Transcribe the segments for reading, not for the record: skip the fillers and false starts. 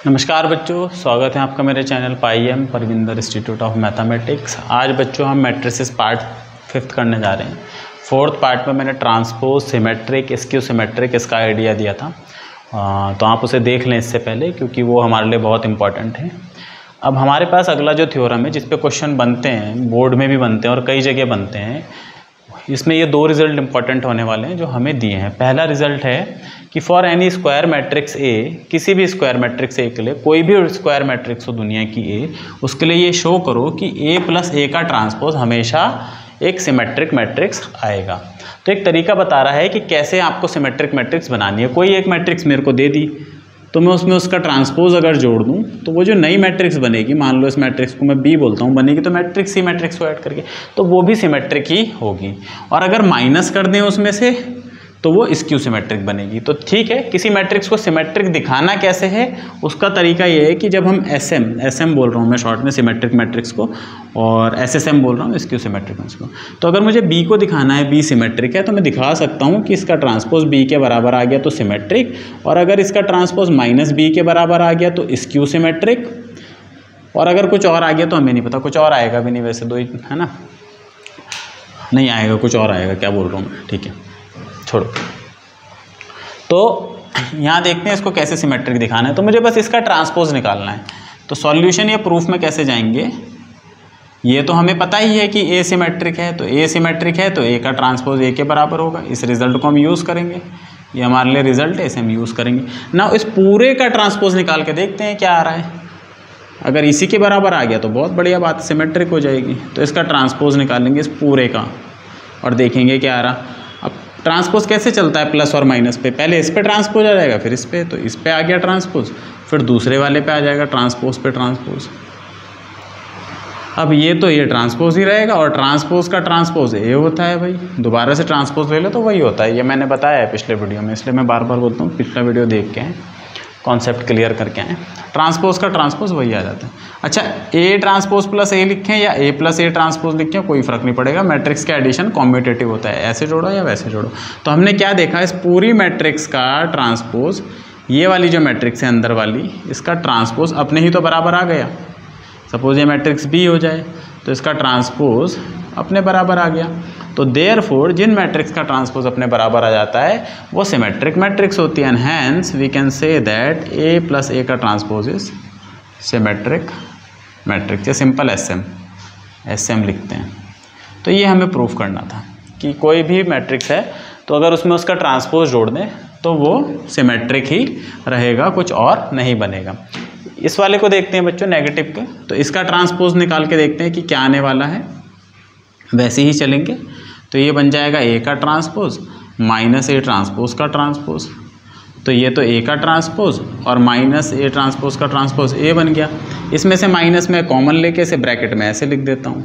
नमस्कार बच्चों, स्वागत है आपका मेरे channel PIM Parvinder institute of mathematics. आज बच्चों हम मैट्रिसेस पार्ट 5 करने जा रहे हैं। 4th पार्ट में मैंने ट्रांसपोज, सिमेट्रिक, स्क्यू सिमेट्रिक इसका आइडिया दिया था, तो आप उसे देख लें इससे पहले, क्योंकि वो हमारे लिए बहुत इंपॉर्टेंट है। अब हमारे पास अगला जो थ्योरम है जिस पे क्वेश्चन बनते हैं, बोर्ड में भी बनते हैं और कई जगह बनते हैं, इसमें ये 2 रिजल्ट इंपॉर्टेंट होने वाले हैं जो हमें दिए हैं। पहला रिजल्ट है कि फॉर एनी स्क्वायर मैट्रिक्स ए, किसी भी स्क्वायर मैट्रिक्स ए के लिए, कोई भी स्क्वायर मैट्रिक्स हो दुनिया की ए, उसके लिए ये शो करो कि ए प्लस ए का ट्रांसपोज हमेशा एक सिमेट्रिक मैट्रिक्स आएगा। तो एक तरीका बता रहा है कि कैसे आपको सिमेट्रिक मैट्रिक्स बनानी है। कोई एक मैट्रिक्स मेरे को दे दी तो मैं उसमें उसका ट्रांसपोज अगर जोड़ दूं तो वो जो नई मैट्रिक्स बनेगी, मान लो इस मैट्रिक्स को मैं बी बोलता हूँ, बनेगी तो मैट्रिक्स ही मैट्रिक्स को ऐड करके, तो वो भी सिमेट्रिक ही होगी। और अगर माइनस कर दें उसमें से तो वो स्क्यू सिमेट्रिक बनेगी। तो ठीक है, किसी मैट्रिक्स को सिमेट्रिक दिखाना कैसे है उसका तरीका ये है कि जब हम एसएम बोल रहा हूँ मैं शॉर्ट में सिमेट्रिक मैट्रिक्स को, और एसएसएम बोल रहा हूँ स्क्यू सिमेट्रिक मैट्रिक्स को। तो अगर मुझे बी को दिखाना है, बी सिमेट्रिक है, तो मैं दिखा सकता हूँ कि इसका ट्रांसपोज बी के बराबर आ गया तो सिमेट्रिक, और अगर इसका ट्रांसपोज माइनस बी के बराबर आ गया तो स्क्यू सिमेट्रिक, और अगर कुछ और आ गया तो हमें नहीं पता, कुछ और आएगा भी नहीं, वैसे 2 ही है ना, नहीं आएगा, कुछ और आएगा, क्या बोल रहा हूँ मैं, ठीक है छोड़ो। तो यहाँ देखते हैं इसको कैसे सिमेट्रिक दिखाना है। तो मुझे बस इसका ट्रांसपोज निकालना है। तो सॉल्यूशन या प्रूफ में कैसे जाएंगे, ये तो हमें पता ही है कि ए सिमेट्रिक है, तो ए सिमेट्रिक है तो ए का ट्रांसपोज ए के बराबर होगा। इस रिजल्ट को हम यूज़ करेंगे, ये हमारे लिए रिजल्ट है, इसे हम यूज़ करेंगे ना। इस पूरे का ट्रांसपोज निकाल के देखते हैं क्या आ रहा है। अगर इसी के बराबर आ गया तो बहुत बढ़िया बात, सिमेट्रिक हो जाएगी। तो इसका ट्रांसपोज निकालेंगे इस पूरे का और देखेंगे क्या आ रहा। अब ट्रांसपोज कैसे चलता है, प्लस और माइनस पे, पहले इस पे ट्रांसपोज आ जाएगा, फिर इस पे, तो इस पे आ गया ट्रांसपोज, फिर दूसरे वाले पे आ जाएगा ट्रांसपोज पे ट्रांसपोज। अब ये तो ये ट्रांसपोज ही रहेगा, और ट्रांसपोज का ट्रांसपोज ये होता है भाई, दोबारा से ट्रांसपोज ले लो तो वही होता है। ये मैंने बताया है पिछले वीडियो में, इसलिए मैं बार बार बोलता हूँ पिछला वीडियो देख के आए, कॉन्सेप्ट क्लियर करके आए। ट्रांसपोज का ट्रांसपोज वही आ जाता है। अच्छा, ए ट्रांसपोज प्लस ए लिखें या ए प्लस ए ट्रांसपोज लिखें, कोई फर्क नहीं पड़ेगा, मैट्रिक्स का एडिशन कॉम्यूटेटिव होता है, ऐसे जोड़ो या वैसे जोड़ो। तो हमने क्या देखा, इस पूरी मैट्रिक्स का ट्रांसपोज, ये वाली जो मैट्रिक्स है अंदर वाली, इसका ट्रांसपोज अपने ही तो बराबर आ गया। सपोज ये मैट्रिक्स बी हो जाए तो इसका ट्रांसपोज अपने बराबर आ गया। तो देयरफॉर जिन मैट्रिक्स का ट्रांसपोज अपने बराबर आ जाता है वो सिमेट्रिक मैट्रिक्स होती है। And hence we can say that A plus A का ट्रांसपोज इज सिमेट्रिक मैट्रिक्स, या सिंपल एसएम लिखते हैं। तो ये हमें प्रूफ करना था कि कोई भी मैट्रिक्स है तो अगर उसमें उसका ट्रांसपोज जोड़ दें तो वो सिमेट्रिक ही रहेगा, कुछ और नहीं बनेगा। इस वाले को देखते हैं बच्चों, नेगेटिव के। तो इसका ट्रांसपोज निकाल के देखते हैं कि क्या आने वाला है, वैसे ही चलेंगे। तो ये बन जाएगा ए का ट्रांसपोज माइनस ए ट्रांसपोज का ट्रांसपोज। तो ये तो ए का ट्रांसपोज और माइनस ए ट्रांसपोज का ट्रांसपोज ए बन गया। इसमें से माइनस में कॉमन लेके इसे ब्रैकेट में ऐसे लिख देता हूँ।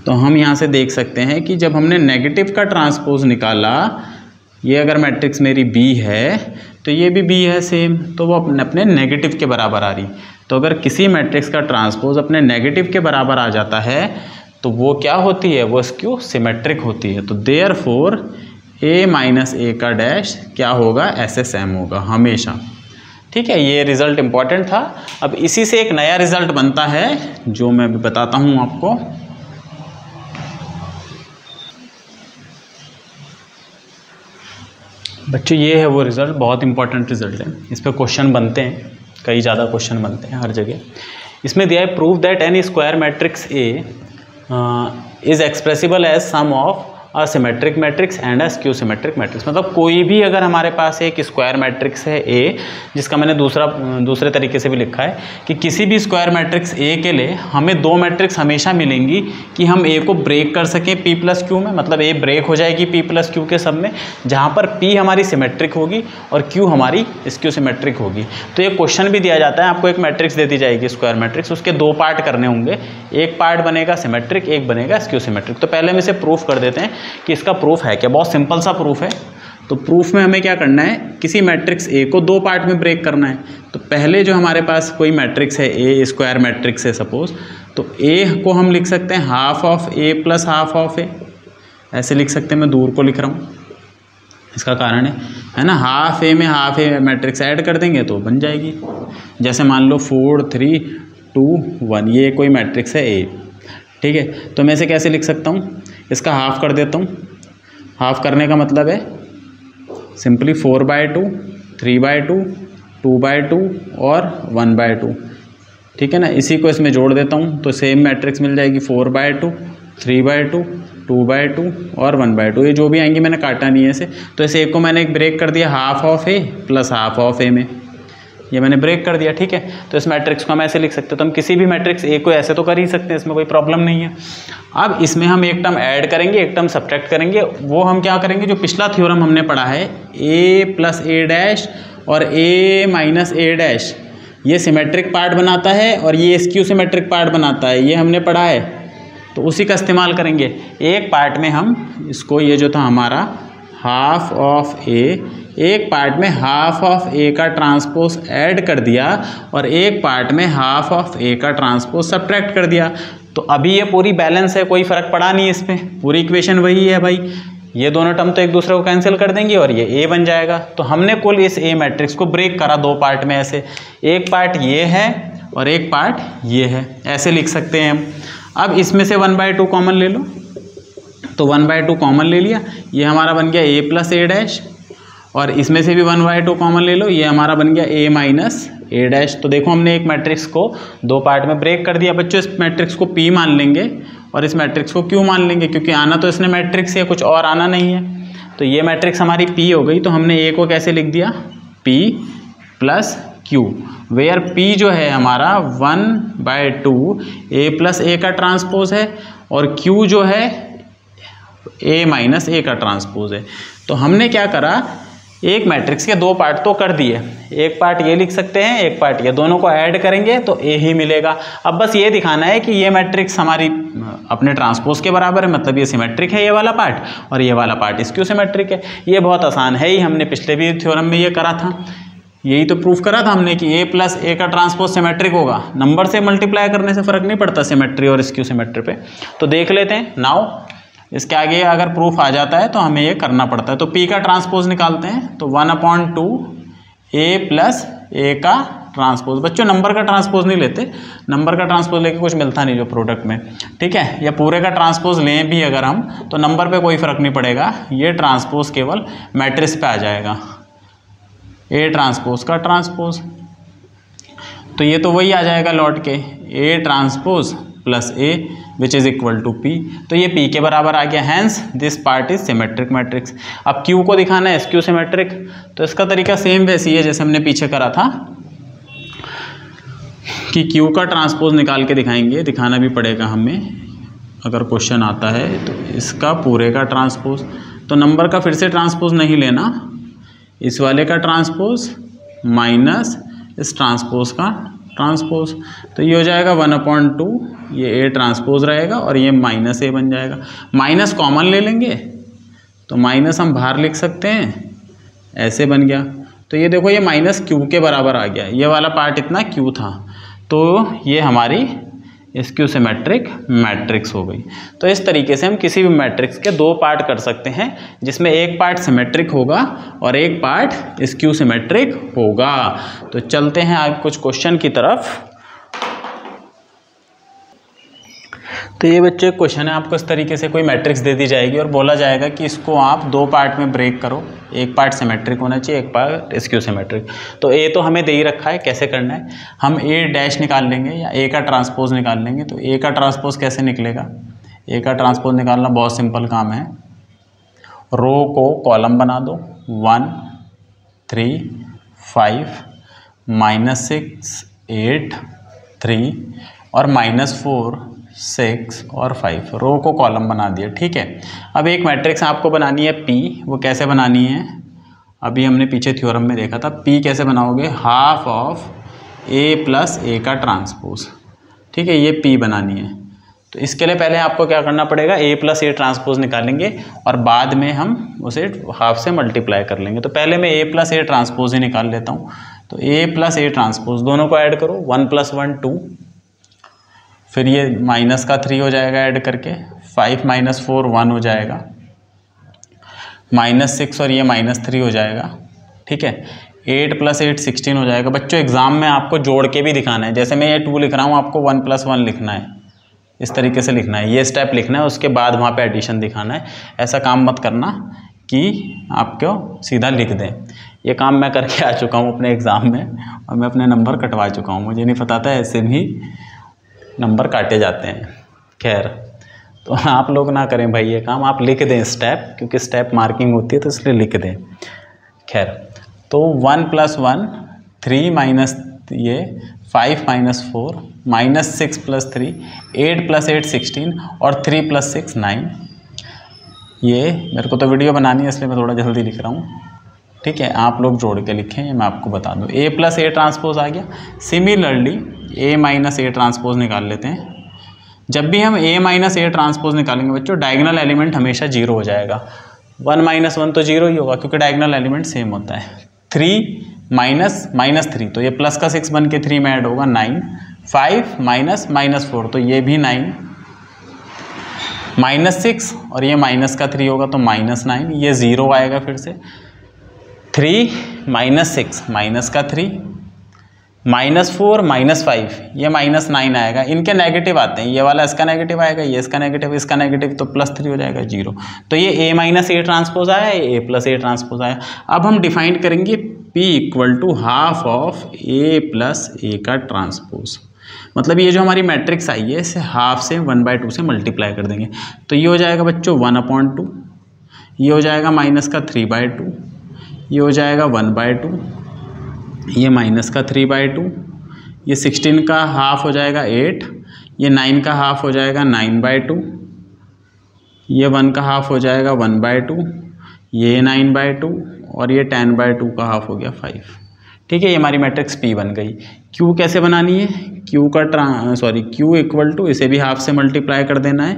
तो हम यहाँ से देख सकते हैं कि जब हमने नेगेटिव का ट्रांसपोज निकाला, ये अगर मैट्रिक्स मेरी बी है तो ये भी बी है सेम, तो वो अपने नेगेटिव के बराबर आ रही। तो अगर किसी मैट्रिक्स का ट्रांसपोज अपने नेगेटिव के बराबर आ जाता है तो वो क्या होती है, वो स्क्यू सिमेट्रिक होती है। तो देयरफॉर ए माइनस ए का डैश क्या होगा, एसएसएम होगा हमेशा। ठीक है, ये रिजल्ट इंपॉर्टेंट था। अब इसी से एक नया रिजल्ट बनता है जो मैं अभी बताता हूँ आपको। बच्चों ये है वो रिजल्ट, बहुत इंपॉर्टेंट रिजल्ट है, इस पर क्वेश्चन बनते हैं, कई ज़्यादा क्वेश्चन बनते हैं हर जगह। इसमें दिया है prove that any square matrix A is expressible as sum of a symmetric matrix and a skew symmetric matrix. मतलब कोई भी अगर हमारे पास एक स्क्वायर मैट्रिक्स है ए, जिसका मैंने दूसरे तरीके से भी लिखा है कि किसी भी स्क्वायर मैट्रिक्स ए के लिए हमें 2 मैट्रिक्स हमेशा मिलेंगी कि हम ए को ब्रेक कर सकें पी प्लस क्यू में। मतलब ए ब्रेक हो जाएगी पी प्लस क्यू के सब में, जहाँ पर पी हमारी सिमेट्रिक होगी और क्यू हमारी स्क्यू सिमेट्रिक होगी। तो ये क्वेश्चन भी दिया जाता है, आपको एक मैट्रिक्स दे दी जाएगी स्क्वायर मैट्रिक्स, उसके 2 पार्ट करने होंगे, एक पार्ट बनेगा सिमेट्रिक, एक बनेगा स्क्यू सिमेट्रिक। तो पहले हम इसे प्रूफ कर देते हैं कि इसका प्रूफ है क्या। बहुत सिंपल सा प्रूफ है। तो प्रूफ में हमें क्या करना है, किसी मैट्रिक्स ए को 2 पार्ट में ब्रेक करना है। तो पहले जो हमारे पास कोई मैट्रिक्स है ए, स्क्वायर मैट्रिक्स है सपोज, तो ए को हम लिख सकते हैं half of A plus half of A, ऐसे लिख सकते हैं, मैं दूर को लिख रहा हूँ। इसका कारण है ना, हाफ ए में हाफ ए मैट्रिक्स ऐड कर देंगे तो बन जाएगी। जैसे मान लो 4 3 2 1, ये कोई मैट्रिक्स है ए, ठीक है। तो मैं इसे कैसे लिख सकता हूँ, इसका हाफ कर देता हूँ। हाफ करने का मतलब है सिंपली 4/2, 3/2, 2/2 और 1/2, ठीक है ना। इसी को इसमें जोड़ देता हूँ तो सेम मैट्रिक्स मिल जाएगी 4/2, 3/2, 2/2 और 1/2। ये जो भी आएंगी मैंने काटा नहीं है इसे, तो इसे एक को मैंने एक ब्रेक कर दिया, half of A plus half of A में, ये मैंने ब्रेक कर दिया, ठीक है। तो इस मैट्रिक्स को हम ऐसे लिख सकते हैं। तो हम किसी भी मैट्रिक्स ए को ऐसे तो कर ही सकते हैं, इसमें कोई प्रॉब्लम नहीं है। अब इसमें हम एक टर्म ऐड करेंगे, एक टर्म सब्ट्रैक्ट करेंगे। वो हम क्या करेंगे, जो पिछला थ्योरम हमने पढ़ा है ए प्लस ए डैश और ए माइनस ए डैश, ये सिमेट्रिक पार्ट बनाता है और ये स्क्यू सिमेट्रिक पार्ट बनाता है, ये हमने पढ़ा है। तो उसी का इस्तेमाल करेंगे। एक पार्ट में हम इसको, ये जो था हमारा हाफ ऑफ ए, एक पार्ट में हाफ ऑफ ए का ट्रांसपोज ऐड कर दिया और एक पार्ट में हाफ ऑफ ए का ट्रांसपोज सब्ट्रैक्ट कर दिया। तो अभी ये पूरी बैलेंस है, कोई फ़र्क पड़ा नहीं इसमें, पूरी इक्वेशन वही है भाई। ये दोनों टर्म तो एक दूसरे को कैंसिल कर देंगे और ये ए बन जाएगा। तो हमने कुल इस ए मैट्रिक्स को ब्रेक करा दो पार्ट में ऐसे, एक पार्ट ये है और एक पार्ट ये है, ऐसे लिख सकते हैं हम। अब इसमें से 1/2 कॉमन ले लो, तो 1/2 कॉमन ले लिया, ये हमारा बन गया ए प्लस ए डैश, और इसमें से भी 1/2 कॉमन ले लो, ये हमारा बन गया ए माइनस ए डैश। तो देखो हमने एक मैट्रिक्स को दो पार्ट में ब्रेक कर दिया। बच्चों इस मैट्रिक्स को पी मान लेंगे और इस मैट्रिक्स को क्यू मान लेंगे, क्योंकि आना तो इसने मैट्रिक्स है, कुछ और आना नहीं है। तो ये मैट्रिक्स हमारी पी हो गई। तो हमने ए को कैसे लिख दिया, P plus Q, where P जो है हमारा 1/2 ए प्लस ए का ट्रांसपोज है और क्यू जो है ए माइनस ए का ट्रांसपोज है। तो हमने क्या करा, एक मैट्रिक्स के दो पार्ट तो कर दिए, एक पार्ट ये लिख सकते हैं, एक पार्ट ये, दोनों को ऐड करेंगे तो ए ही मिलेगा। अब बस ये दिखाना है कि ये मैट्रिक्स हमारी अपने ट्रांसपोज के बराबर है, मतलब ये सिमेट्रिक है ये वाला पार्ट, और ये वाला पार्ट स्क्यू सिमेट्रिक है। ये बहुत आसान है ही, हमने पिछले भी थ्योरम में ये करा था, यही तो प्रूफ करा था हमने कि ए प्लस ए का ट्रांसपोज सिमेट्रिक होगा। नंबर से मल्टीप्लाई करने से फ़र्क नहीं पड़ता सिमेट्री और स्क्यू सिमेट्री पे। तो देख लेते हैं नाउ, इसके आगे अगर प्रूफ आ जाता है तो हमें ये करना पड़ता है। तो P का ट्रांसपोज निकालते हैं, तो 1/2 ए प्लस ए का ट्रांसपोज। बच्चों नंबर का ट्रांसपोज नहीं लेते, नंबर का ट्रांसपोज लेके कुछ मिलता नहीं जो प्रोडक्ट में, ठीक है। या पूरे का ट्रांसपोज लें भी अगर हम, तो नंबर पे कोई फ़र्क नहीं पड़ेगा, ये ट्रांसपोज केवल मैट्रिक्स पे आ जाएगा, ए ट्रांसपोज का ट्रांसपोज। तो ये तो वही आ जाएगा लौट के, A transpose plus A which is equal to P. तो ये पी के बराबर आ गया, hence this part is symmetric matrix. अब क्यू को दिखाना है स्क्यू सिमेट्रिक, तो इसका तरीका सेम वैसी है जैसे हमने पीछे करा था कि क्यू का ट्रांसपोज निकाल के दिखाएंगे, दिखाना भी पड़ेगा हमें अगर क्वेश्चन आता है। तो इसका पूरे का ट्रांसपोज, तो नंबर का फिर से ट्रांसपोज नहीं लेना, इस वाले का ट्रांसपोज माइनस इस ट्रांसपोज का ट्रांसपोज। तो ये हो जाएगा 1/2, ये ए ट्रांसपोज रहेगा और ये माइनस ए बन जाएगा। माइनस कॉमन ले लेंगे तो माइनस हम बाहर लिख सकते हैं, ऐसे बन गया। तो ये देखो ये माइनस क्यू के बराबर आ गया, ये वाला पार्ट इतना क्यू था, तो ये हमारी स्क्यू सिमेट्रिक मैट्रिक्स हो गई। तो इस तरीके से हम किसी भी मैट्रिक्स के दो पार्ट कर सकते हैं, जिसमें एक पार्ट सिमेट्रिक होगा और एक पार्ट स्क्यू सिमेट्रिक होगा। तो चलते हैं आगे कुछ क्वेश्चन की तरफ। तो ये बच्चे क्वेश्चन है, आपको इस तरीके से कोई मैट्रिक्स दे दी जाएगी और बोला जाएगा कि इसको आप दो पार्ट में ब्रेक करो, एक पार्ट सिमेट्रिक होना चाहिए, एक पार्ट स्क्यू सिमेट्रिक। तो ए तो हमें दे ही रखा है, कैसे करना है, हम ए डैश निकाल लेंगे या ए का ट्रांसपोज निकाल लेंगे। तो ए का ट्रांसपोज कैसे निकलेगा, ए का ट्रांसपोज निकालना बहुत सिंपल काम है। रो को कॉलम बना दो, 1 3 5 -6 8 3 और -4 6 और 5, रो को कॉलम बना दिया, ठीक है। अब एक मैट्रिक्स आपको बनानी है P, वो कैसे बनानी है, अभी हमने पीछे थ्योरम में देखा था। P कैसे बनाओगे, half of A plus A का ट्रांसपोज, ठीक है, ये P बनानी है। तो इसके लिए पहले आपको क्या करना पड़ेगा, ए प्लस ए ट्रांसपोज निकालेंगे और बाद में हम उसे हाफ से मल्टीप्लाई कर लेंगे। तो पहले मैं ए प्लस ए ट्रांसपोज ही निकाल लेता हूँ। तो ए प्लस ए ट्रांसपोज दोनों को ऐड करो, 1 + 1 2, फिर ये माइनस का 3 हो जाएगा ऐड करके, 5 - 4 1 हो जाएगा। -6 और ये -3 हो जाएगा, ठीक है। 8 + 8 16 हो जाएगा। बच्चों एग्जाम में आपको जोड़ के भी दिखाना है, जैसे मैं ये 2 लिख रहा हूँ, आपको 1 + 1 लिखना है, इस तरीके से लिखना है, ये स्टेप लिखना है, उसके बाद वहाँ पे एडिशन दिखाना है। ऐसा काम मत करना कि आपको सीधा लिख दें। ये काम मैं करके आ चुका हूँ अपने एग्ज़ाम में और मैं अपने नंबर कटवा चुका हूँ, मुझे नहीं पता था ऐसे भी नंबर काटे जाते हैं। खैर, तो आप लोग ना करें भाई ये काम, आप लिख दें स्टेप, क्योंकि स्टेप मार्किंग होती है तो इसलिए लिख दें। खैर, तो 1 + 1 3 माइनस ये 5 - 4 -6 + 3 8 + 8 16 और 3 + 6 9। ये मेरे को तो वीडियो बनानी है इसलिए मैं थोड़ा जल्दी लिख रहा हूँ, ठीक है। आप लोग जोड़ के लिखें, ये मैं आपको बता दूँ। A + A ट्रांसपोज आ गया। सिमिलरली A - A ट्रांसपोज निकाल लेते हैं। जब भी हम A - A ट्रांसपोज निकालेंगे बच्चों, डायगोनल एलिमेंट हमेशा 0 हो जाएगा। 1 - 1 तो 0 ही होगा क्योंकि डायगोनल एलिमेंट सेम होता है। 3 - -3 तो ये प्लस का 6 बन के 3 में ऐड होगा 9। 5 - -4 तो ये भी 9। -6 और ये माइनस का 3 होगा तो -9, ये 0 आएगा फिर से। 3 - 6 माइनस का 3 -4 -5 ये -9 आएगा। इनके नेगेटिव आते हैं, ये वाला इसका नेगेटिव आएगा, ये इसका नेगेटिव तो +3 हो जाएगा 0। तो ये A - A ट्रांसपोज आया, ये A + A ट्रांसपोज आया। अब हम डिफाइन करेंगे P = ½ ऑफ A + A का ट्रांसपोज। मतलब ये जो हमारी मैट्रिक्स आई है इसे हाफ से 1/2 से मल्टीप्लाई कर देंगे, तो ये हो जाएगा बच्चों 1/2, ये हो जाएगा -3/2, ये हो जाएगा 1/2, ये -3/2, ये 16 का हाफ हो जाएगा 8, ये 9 का हाफ हो जाएगा 9/2, ये 1 का हाफ हो जाएगा 1/2, ये 9/2 और ये 10/2 का हाफ हो गया 5। ठीक है, ये हमारी मैट्रिक्स P बन गई। Q कैसे बनानी है? Q = इसे भी हाफ से मल्टीप्लाई कर देना है।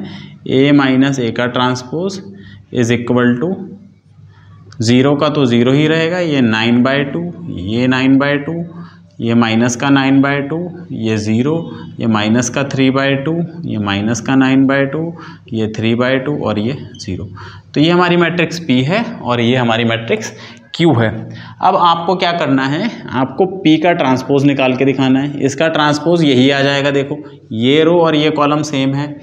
A - A का ट्रांसपोज इज इक्वल टू 0 का तो 0 ही रहेगा, ये 9/2, ये 9/2, ये माइनस का 9/2, ये 0, ये माइनस का 3/2, ये माइनस का 9/2, ये 3/2 और ये 0। तो ये हमारी मैट्रिक्स P है और ये हमारी मैट्रिक्स Q है। अब आपको क्या करना है, आपको P का ट्रांसपोज निकाल के दिखाना है। इसका ट्रांसपोज यही आ जाएगा, देखो ये रो और ये कॉलम सेम है,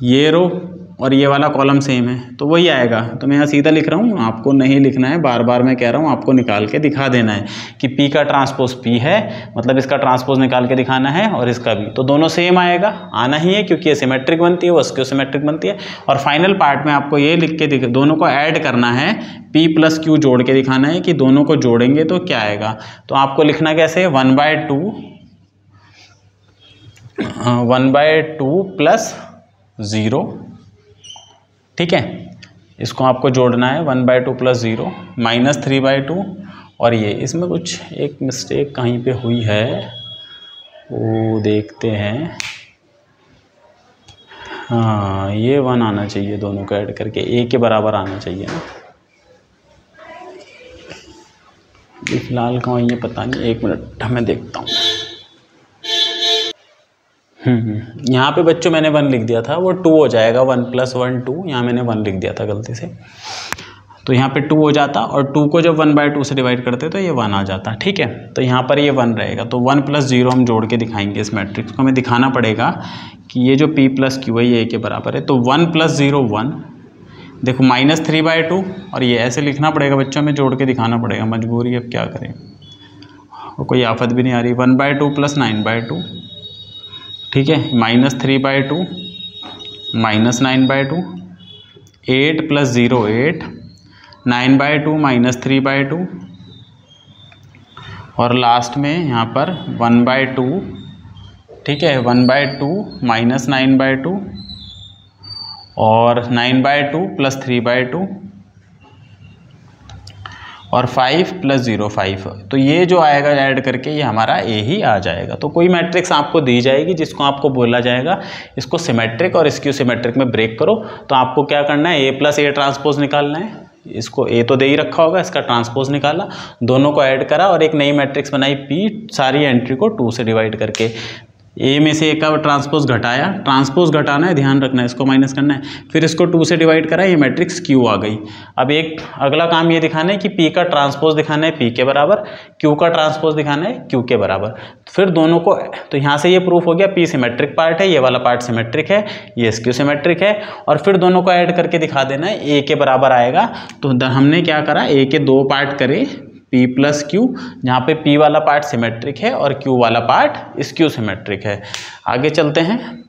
ये रो और ये वाला कॉलम सेम है, तो वही आएगा। तो मैं यहाँ सीधा लिख रहा हूँ, आपको नहीं लिखना है, बार बार मैं कह रहा हूँ, आपको निकाल के दिखा देना है कि P का ट्रांसपोज P है, मतलब इसका ट्रांसपोज निकाल के दिखाना है और इसका भी, तो दोनों सेम आएगा, आना ही है क्योंकि ये सिमेट्रिक बनती है, वो स्क्यू सिमेट्रिक बनती है। और फाइनल पार्ट में आपको ये लिख के दोनों को ऐड करना है, P + Q जोड़ के दिखाना है कि दोनों को जोड़ेंगे तो क्या आएगा। तो आपको लिखना कैसे, 1/2 + 0, ठीक है, इसको आपको जोड़ना है 1/2 + 0 -3/2 और ये इसमें कुछ एक मिस्टेक कहीं पे हुई है, वो देखते हैं। हाँ, ये 1 आना चाहिए, दोनों को ऐड करके A के बराबर आना चाहिए ना। ये फिलहाल कहाँ ये पता नहीं, 1 मिनट मैं देखता हूँ। यहाँ पे बच्चों मैंने 1 लिख दिया था, वो 2 हो जाएगा, 1 + 1 2, यहाँ मैंने 1 लिख दिया था गलती से, तो यहाँ पे 2 हो जाता और 2 को जब 1/2 से डिवाइड करते तो ये 1 आ जाता। ठीक है, तो यहाँ पर ये 1 रहेगा, तो 1 + 0 हम जोड़ के दिखाएंगे। इस मैट्रिक्स को हमें दिखाना पड़ेगा कि ये जो P + Q है ये A के बराबर है, तो 1 + 0 1, देखो -3/2 और ये ऐसे लिखना पड़ेगा बच्चों, में जोड़ के दिखाना पड़ेगा, मजबूरी, अब क्या करें, और कोई आफत भी नहीं आ रही। 1/2 + 9/2, ठीक है, -3/2 -9/2, 8 + 0 8, 9/2 -3/2 और लास्ट में यहाँ पर 1/2, ठीक है, 1/2 -9/2 और 9/2 + 3/2 और 5 + 0 5। तो ये जो आएगा ऐड करके ये हमारा A ही आ जाएगा। तो कोई मैट्रिक्स आपको दी जाएगी जिसको आपको बोला जाएगा इसको सिमेट्रिक और स्क्यू सिमेट्रिक में ब्रेक करो, तो आपको क्या करना है, A + A ट्रांसपोज निकालना है। इसको A तो दे ही रखा होगा, इसका ट्रांसपोज निकाला, दोनों को ऐड करा और एक नई मैट्रिक्स बनाई P, सारी एंट्री को 2 से डिवाइड करके। ए में से ए का ट्रांसपोज घटाया, ट्रांसपोज घटाना है, ध्यान रखना है, इसको माइनस करना है, फिर इसको 2 से डिवाइड करा, ये मैट्रिक्स क्यू आ गई। अब एक अगला काम ये दिखाना है कि पी का ट्रांसपोज दिखाना है पी के बराबर, क्यू का ट्रांसपोज दिखाना है क्यू के बराबर। फिर दोनों को, तो यहाँ से ये प्रूफ हो गया पी सिमेट्रिक पार्ट है, ये वाला पार्ट सिमेट्रिक है, ये एस क्यू सिमेट्रिक है, और फिर दोनों को ऐड करके दिखा देना है, ए के बराबर आएगा। तो हमने क्या करा, ए के 2 पार्ट करे P प्लस क्यू, जहाँ पे P वाला पार्ट सिमेट्रिक है और Q वाला पार्ट स्क्यू सिमेट्रिक है। आगे चलते हैं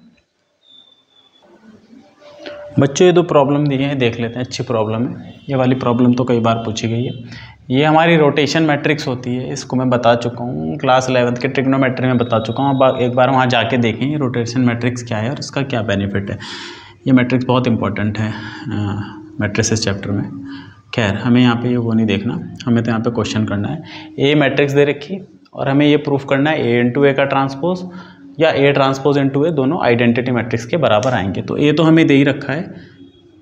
बच्चों, ये 2 प्रॉब्लम दिए हैं, देख लेते हैं, अच्छी प्रॉब्लम है। ये वाली प्रॉब्लम तो कई बार पूछी गई है। ये हमारी रोटेशन मैट्रिक्स होती है, इसको मैं बता चुका हूँ, क्लास 11th के ट्रिग्नोमेट्री में बता चुका हूँ। अब एक बार वहाँ जाके देखें ये रोटेशन मैट्रिक्स क्या है और इसका क्या बेनिफिट है। ये मैट्रिक्स बहुत इंपॉर्टेंट है मैट्रिसेस चैप्टर में। खैर हमें यहाँ पे ये वो नहीं देखना, हमें तो यहाँ पे क्वेश्चन करना है। ए मैट्रिक्स दे रखी और हमें ये प्रूफ करना है ए इंटू ए का ट्रांसपोज या ए ट्रांसपोज इंटू ए दोनों आइडेंटिटी मैट्रिक्स के बराबर आएंगे। तो ए तो हमें दे ही रखा है,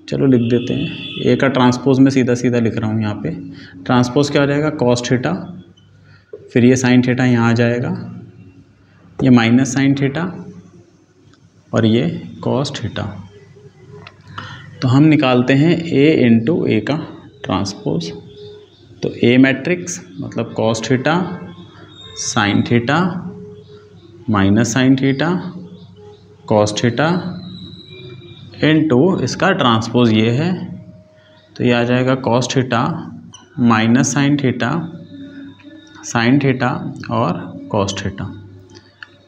चलो लिख देते हैं। ए का ट्रांसपोज में सीधा सीधा लिख रहा हूँ यहाँ पे। ट्रांसपोज क्या हो जाएगा, कॉस थीटा, फिर ये साइन थीटा यहाँ आ जाएगा, ये माइनस साइन थीटा और ये कॉस थीटा। तो हम निकालते हैं ए इंटू ए का ट्रांसपोज। तो ए मैट्रिक्स मतलब cos theta sine theta minus sine theta cos theta into इसका ट्रांसपोज ये है, तो ये आ जाएगा cos theta minus sine theta और कॉस थीटा।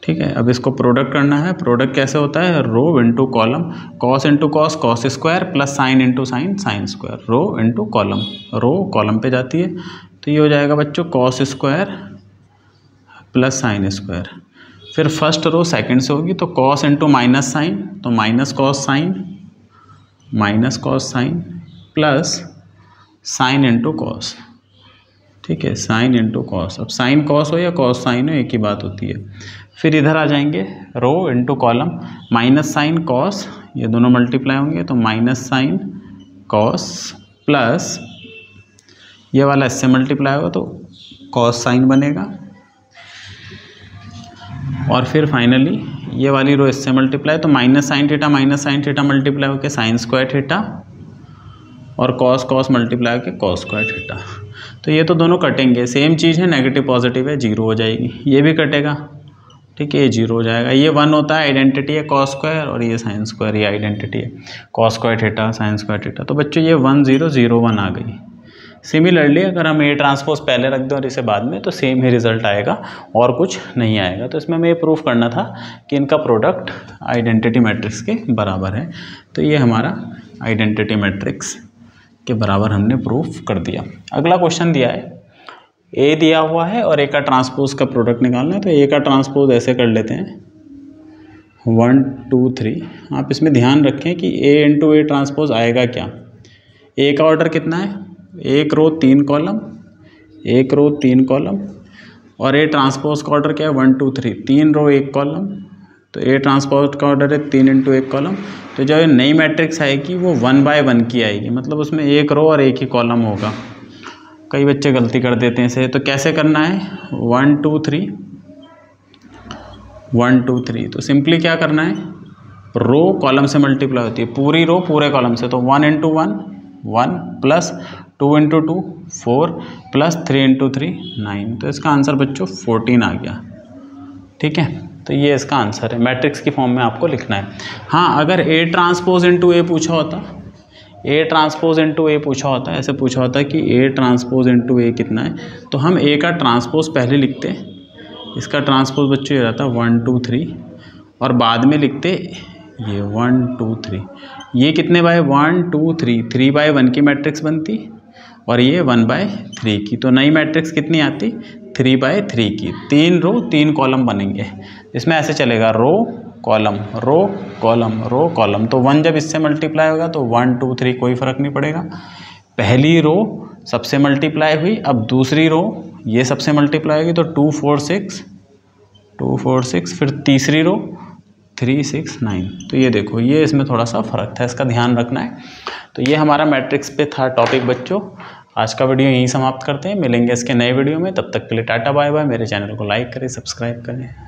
ठीक है, अब इसको प्रोडक्ट करना है। प्रोडक्ट कैसे होता है, row into column, cos into cos cos square plus sine into sine sine square, row into column, row column पे जाती है। तो ये हो जाएगा बच्चों cos square plus sine square. फिर फर्स्ट रो सेकंड से होगी, तो कॉस इंटू माइनस साइन, तो minus cos sine plus sine into cos. ठीक है, साइन इंटू कॉस। अब साइन कॉस हो या कॉस साइन हो एक ही बात होती है। फिर इधर आ जाएंगे, row into column, minus sine cos, ये दोनों मल्टीप्लाई होंगे, तो माइनस साइन कॉस प्लस ये वाला इससे मल्टीप्लाई होगा तो कॉस साइन बनेगा, और फिर फाइनली ये वाली रो इससे मल्टीप्लाई, तो माइनस साइन थीटा मल्टीप्लाई होकर साइन स्क्वायर थीटा और कॉस कॉस मल्टीप्लाई होकर कॉस स्क्वायर थीटा। तो ये तो दोनों कटेंगे, सेम चीज़ है, नेगेटिव पॉजिटिव है, जीरो हो जाएगी। ये भी कटेगा, ठीक है, ये जीरो हो जाएगा। ये 1 होता है, आइडेंटिटी है कॉस स्क्वायर, और ये साइन स्क्वायर, ये आइडेंटिटी है cos square theta sine square theta. तो बच्चों ये 1 0 0 1 आ गई। सिमिलरली अगर हम ए ट्रांसपोज पहले रख दें और इसे बाद में, तो सेम ही रिजल्ट आएगा और कुछ नहीं आएगा। तो इसमें हमें ये प्रूफ करना था कि इनका प्रोडक्ट आइडेंटिटी मैट्रिक्स के बराबर है। तो ये हमारा आइडेंटिटी मैट्रिक्स के बराबर हमने प्रूफ कर दिया। अगला क्वेश्चन दिया है, ए दिया हुआ है और ए का ट्रांसपोज का प्रोडक्ट निकालना है। तो ए का ट्रांसपोज ऐसे कर लेते हैं 1 2 3। आप इसमें ध्यान रखें कि ए इंटू ए ट्रांसपोज आएगा क्या। ए का ऑर्डर कितना है, 1 रो 3 कॉलम, 1 रो 3 कॉलम, और ए ट्रांसपोज का ऑर्डर क्या है 1 2 3, 3 रो 1 कॉलम। तो ए ट्रांसपोज का ऑर्डर है 3 इंटू 1 कॉलम। तो जो नई मैट्रिक्स आएगी वो 1 बाय 1 की आएगी, मतलब उसमें 1 रो और 1 ही कॉलम होगा। कई बच्चे गलती कर देते हैं इसे, तो कैसे करना है 1 2 3 1 2 3। तो सिंपली क्या करना है, रो कॉलम से मल्टीप्लाई होती है, पूरी रो पूरे कॉलम से। तो 1 into 1 1 plus 2 into 2 4 plus 3 into 3 9। तो इसका आंसर बच्चों 14 आ गया। ठीक है, तो ये इसका आंसर है, मैट्रिक्स की फॉर्म में आपको लिखना है। हाँ, अगर ए ट्रांसपोज इंटू ए पूछा होता, ए ट्रांसपोज इंटू ए पूछा होता, ऐसे पूछा होता कि ए ट्रांसपोज इंटू ए कितना है, तो हम ए का ट्रांसपोज पहले लिखते, इसका ट्रांसपोज बच्चों ये रहता 1 2 3, और बाद में लिखते ये 1 2 3। ये कितने बाय 1 2 3, 3 बाय 1 की मैट्रिक्स बनती, और ये 1 बाय 3 की। तो नई मैट्रिक्स कितनी आती, 3 बाय 3 की। 3 रो 3 कॉलम बनेंगे। इसमें ऐसे चलेगा, row column row column row column. तो 1 जब इससे मल्टीप्लाई होगा तो 1 2 3 कोई फ़र्क नहीं पड़ेगा। पहली रो सबसे मल्टीप्लाई हुई, अब दूसरी रो ये सबसे मल्टीप्लाई होगी, तो 2 4 6, फिर तीसरी रो 3 6 9। तो ये देखो, ये इसमें थोड़ा सा फ़र्क था, इसका ध्यान रखना है। तो ये हमारा मैट्रिक्स पे था टॉपिक बच्चों। आज का वीडियो यहीं समाप्त करते हैं, मिलेंगे इसके नए वीडियो में। तब तक के लिए टाटा बाय बाय। मेरे चैनल को लाइक करें, सब्सक्राइब करें।